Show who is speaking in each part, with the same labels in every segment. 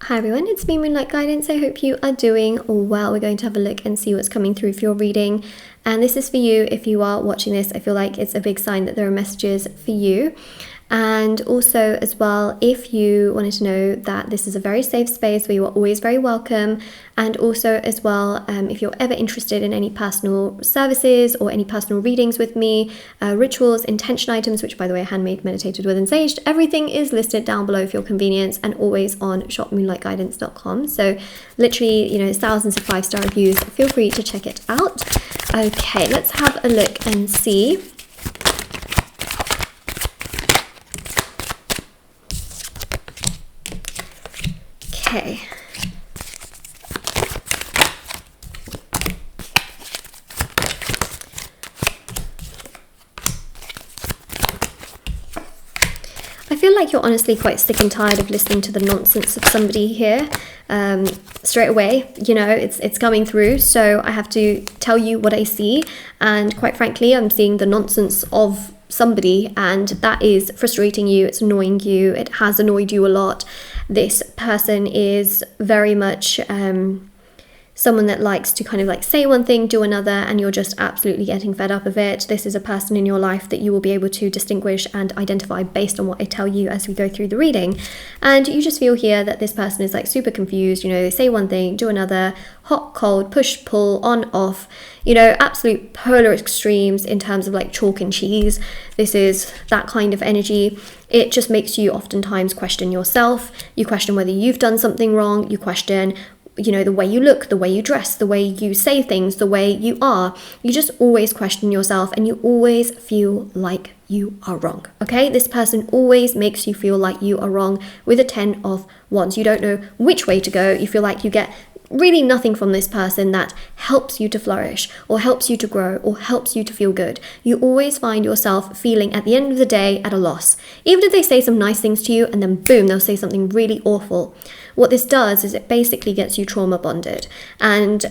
Speaker 1: Hi everyone, it's me, Moonlight Guidance. I hope you are doing well. We're going to have a look and see what's coming through for your reading. And this is for you. If you are watching this, I feel like it's a big sign that there are messages for you. And also as well, if you wanted to know that this is a very safe space where you are always very welcome. And also as well, if you're ever interested in any personal services or any personal readings with me, rituals, intention items, which by the way, handmade, meditated with and saged, everything is listed down below for your convenience and always on shopmoonlightguidance.com. So literally, there's thousands of 5-star reviews. Feel free to check it out. Okay, let's have a look and see. Okay. I feel like you're honestly quite sick and tired of listening to the nonsense of somebody here. Straight away, it's coming through, so I have to tell you what I see, and quite frankly, I'm seeing the nonsense of somebody, and that is frustrating you, it's annoying you, it has annoyed you a lot. This person is very much someone that likes to kind of like say one thing, do another, and you're just absolutely getting fed up of it. This is a person in your life that you will be able to distinguish and identify based on what I tell you as we go through the reading. And you just feel here that this person is like super confused, they say one thing, do another, hot, cold, push, pull, on, off, absolute polar extremes in terms of like chalk and cheese. This is that kind of energy. It just makes you oftentimes question yourself. You question whether you've done something wrong. You question the way you look, the way you dress, the way you say things, the way you are. You just always question yourself and you always feel like you are wrong, okay? This person always makes you feel like you are wrong with a 10 of Wands. You don't know which way to go. You feel like you get really nothing from this person that helps you to flourish or helps you to grow or helps you to feel good. You always find yourself feeling at the end of the day at a loss. Even if they say some nice things to you and then boom, they'll say something really awful. What this does is it basically gets you trauma bonded. And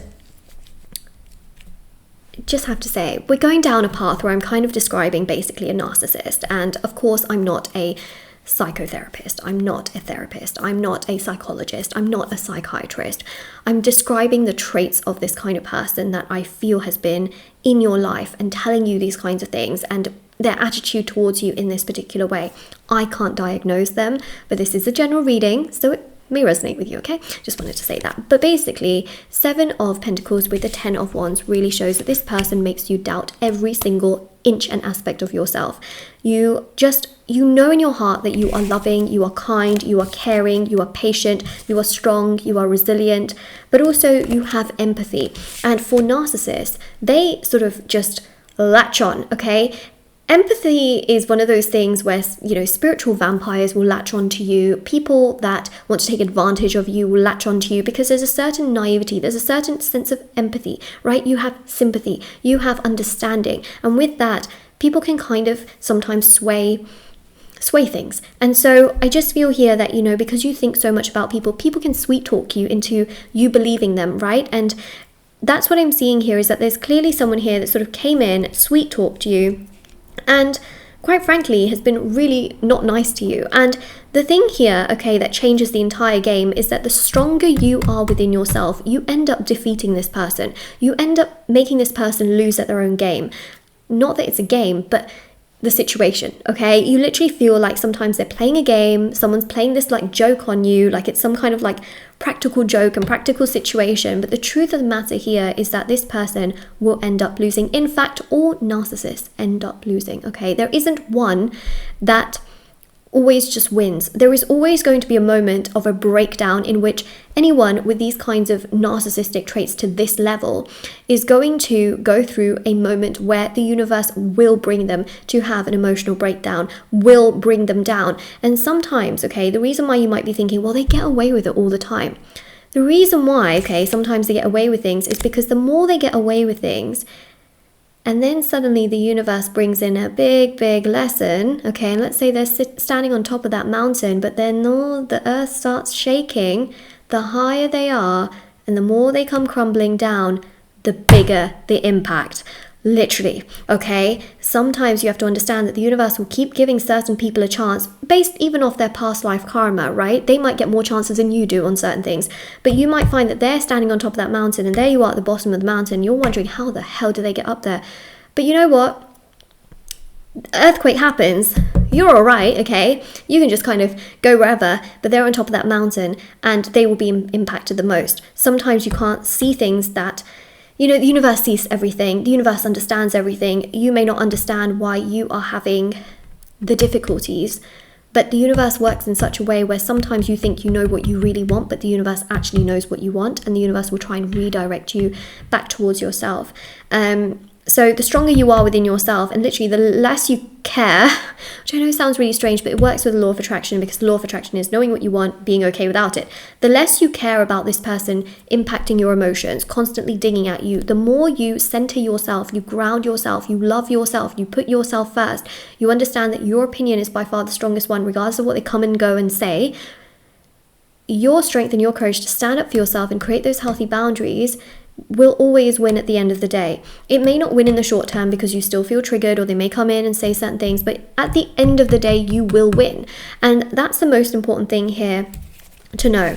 Speaker 1: just have to say, we're going down a path where I'm kind of describing basically a narcissist. And of course, I'm not a psychotherapist, I'm not a therapist, I'm not a psychologist, I'm not a psychiatrist. I'm describing the traits of this kind of person that I feel has been in your life and telling you these kinds of things and their attitude towards you in this particular way. I can't diagnose them, but this is a general reading, so it may resonate with you, okay? Just wanted to say that. But basically, 7 of Pentacles with the 10 of Wands really shows that this person makes you doubt every single inch and aspect of yourself. You know in your heart that you are loving, you are kind, you are caring, you are patient, you are strong, you are resilient, but also you have empathy. And for narcissists, they sort of just latch on, okay? Empathy is one of those things where, spiritual vampires will latch onto you. People that want to take advantage of you will latch onto you because there's a certain naivety, there's a certain sense of empathy, right? You have sympathy, you have understanding. And with that, people can kind of sometimes sway things. And so I just feel here that, because you think so much about people can sweet talk you into you believing them, right? And that's what I'm seeing here, is that there's clearly someone here that sort of came in, sweet talked you, and quite frankly has been really not nice to you. And the thing here, okay, that changes the entire game is that the stronger you are within yourself, you end up defeating this person. You end up making this person lose at their own game. Not that it's a game, but the situation, okay? You literally feel like sometimes they're playing a game, someone's playing this like joke on you, like it's some kind of like practical joke and practical situation. But the truth of the matter here is that this person will end up losing. In fact, all narcissists end up losing, okay? There isn't one that always just wins. There is always going to be a moment of a breakdown in which anyone with these kinds of narcissistic traits to this level is going to go through a moment where the universe will bring them to have an emotional breakdown, will bring them down. And sometimes, okay, the reason why you might be thinking, well, they get away with it all the time. The reason why, okay, sometimes they get away with things is because the more they get away with things, and then suddenly the universe brings in a big, big lesson, okay, and let's say they're standing on top of that mountain, but then the earth starts shaking. The higher they are and the more they come crumbling down, the bigger the impact. Literally, okay? Sometimes you have to understand that the universe will keep giving certain people a chance based even off their past life karma, right? They might get more chances than you do on certain things, but you might find that they're standing on top of that mountain and there you are at the bottom of the mountain. You're wondering, how the hell do they get up there? But you know what? Earthquake happens, you're all right, okay? You can just kind of go wherever, but they're on top of that mountain and they will be impacted the most. Sometimes you can't see things that, you know, the universe sees everything. The universe understands everything. You may not understand why you are having the difficulties, but the universe works in such a way where sometimes you think you know what you really want, but the universe actually knows what you want, and the universe will try and redirect you back towards yourself. So the stronger you are within yourself, and literally the less you care, which I know sounds really strange, but it works with the law of attraction, because the law of attraction is knowing what you want, being okay without it. The less you care about this person impacting your emotions, constantly digging at you, the more you center yourself, you ground yourself, you love yourself, you put yourself first, you understand that your opinion is by far the strongest one, regardless of what they come and go and say. Your strength and your courage to stand up for yourself and create those healthy boundaries will always win at the end of the day. It may not win in the short term because you still feel triggered, or they may come in and say certain things, but at the end of the day, you will win. And that's the most important thing here to know.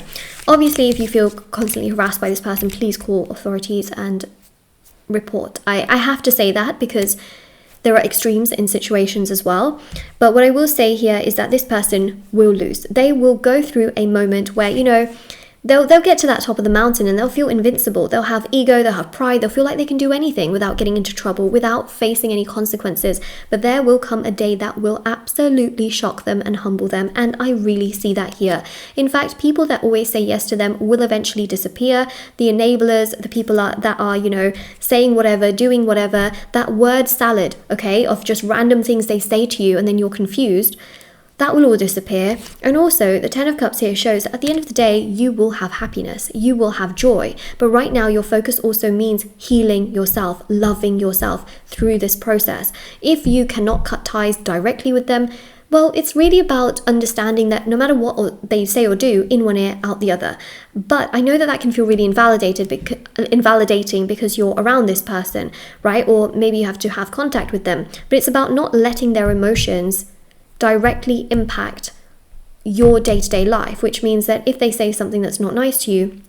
Speaker 1: Obviously, if you feel constantly harassed by this person, please call authorities and report. I have to say that because there are extremes in situations as well. But what I will say here is that this person will lose. They will go through a moment where, you know, They'll get to that top of the mountain and they'll feel invincible. They'll have ego, they'll have pride, they'll feel like they can do anything without getting into trouble, without facing any consequences. But there will come a day that will absolutely shock them and humble them. And I really see that here. In fact, people that always say yes to them will eventually disappear. The enablers, the people that are, you know, saying whatever, doing whatever, that word salad, okay, of just random things they say to you and then you're confused, that will all disappear. And also the 10 of Cups here shows that at the end of the day, you will have happiness, you will have joy. But right now your focus also means healing yourself, loving yourself through this process. If you cannot cut ties directly with them, well, it's really about understanding that no matter what they say or do, in one ear, out the other. But I know that that can feel really invalidating because you're around this person, right? Or maybe you have to have contact with them. But it's about not letting their emotions directly impact your day-to-day life, which means that if they say something that's not nice to you,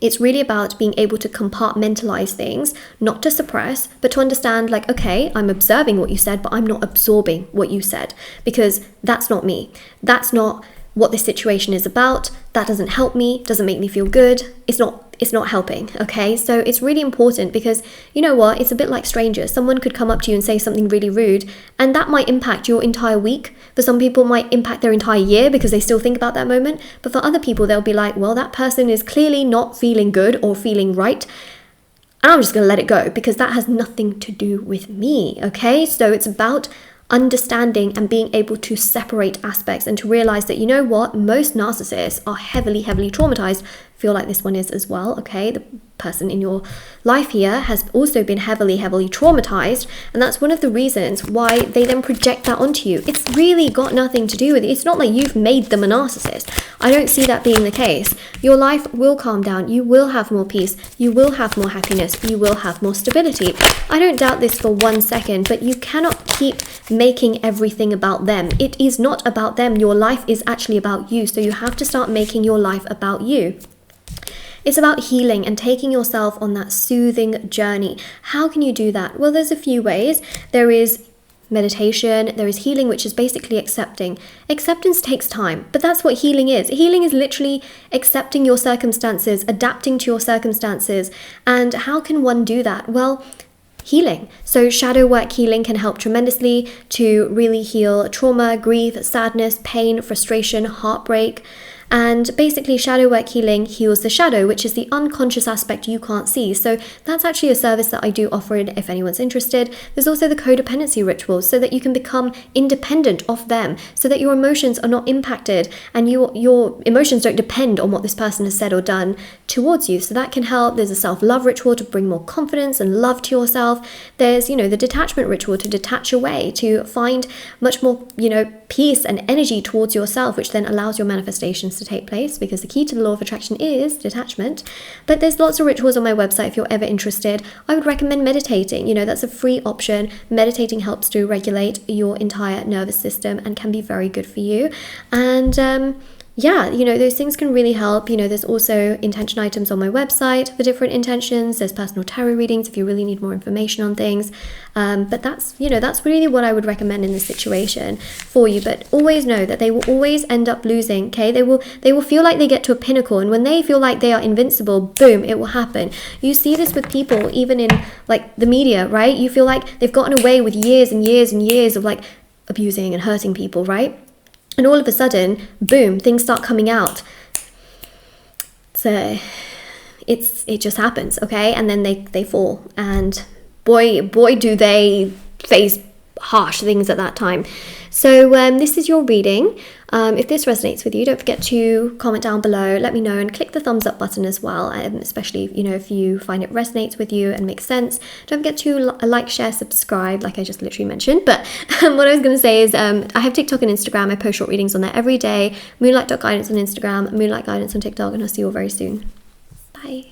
Speaker 1: it's really about being able to compartmentalize things, not to suppress, but to understand, like, okay, I'm observing what you said, but I'm not absorbing what you said, because that's not me. That's not what this situation is about. That doesn't help me, doesn't make me feel good. It's not helping, okay? So it's really important because, you know what, it's a bit like strangers. Someone could come up to you and say something really rude, and that might impact your entire week. For some people, it might impact their entire year because they still think about that moment. But for other people, they'll be like, well, that person is clearly not feeling good or feeling right, and I'm just going to let it go because that has nothing to do with me, okay? So it's about understanding and being able to separate aspects and to realize that, you know what, most narcissists are heavily traumatized. Feel like this one is as well, okay? The person in your life here has also been heavily traumatized, and that's one of the reasons why they then project that onto you. It's really got nothing to do with it. It's not like you've made them a narcissist. I don't see that being the case. Your life will calm down. You will have more peace. You will have more happiness. You will have more stability. I don't doubt this for 1 second, but you cannot keep making everything about them. It is not about them. Your life is actually about you, so you have to start making your life about you. It's about healing and taking yourself on that soothing journey. How can you do that? Well, there's a few ways. There is meditation, there is healing, which is basically accepting. Acceptance takes time, but that's what healing is. Healing is literally accepting your circumstances, adapting to your circumstances. And how can one do that? Well, healing. So shadow work healing can help tremendously to really heal trauma, grief, sadness, pain, frustration, heartbreak. And basically shadow work healing heals the shadow, which is the unconscious aspect you can't see. So that's actually a service that I do offer if anyone's interested. There's also the codependency rituals so that you can become independent of them, so that your emotions are not impacted and your emotions don't depend on what this person has said or done towards you. So that can help. There's a self-love ritual to bring more confidence and love to yourself. There's, the detachment ritual to detach away, to find much more, peace and energy towards yourself, which then allows your manifestation to take place, because the key to the law of attraction is detachment. But there's lots of rituals on my website if you're ever interested. I would recommend meditating. You know, that's a free option. Meditating helps to regulate your entire nervous system and can be very good for you. And yeah, you know, those things can really help. You know, there's also intention items on my website for different intentions. There's personal tarot readings if you really need more information on things. But that's, you know, that's really what I would recommend in this situation for you. But always know that they will always end up losing, okay? They will feel like they get to a pinnacle, and when they feel like they are invincible, boom, it will happen. You see this with people, even in like the media, right? You feel like they've gotten away with years and years and years of like abusing and hurting people, right? And all of a sudden, boom, things start coming out. So it just happens, okay? And then they fall, and boy do they face harsh things at that time. So this is your reading. If this resonates with you, don't forget to comment down below, let me know, and click the thumbs up button as well, especially, you know, if you find it resonates with you and makes sense. Don't forget to like, share, subscribe, like I just literally mentioned. But what I was going to say is I have TikTok and Instagram. I post short readings on there every day. Moonlight.guidance on Instagram, Moonlight Guidance on TikTok, and I'll see you all very soon. Bye.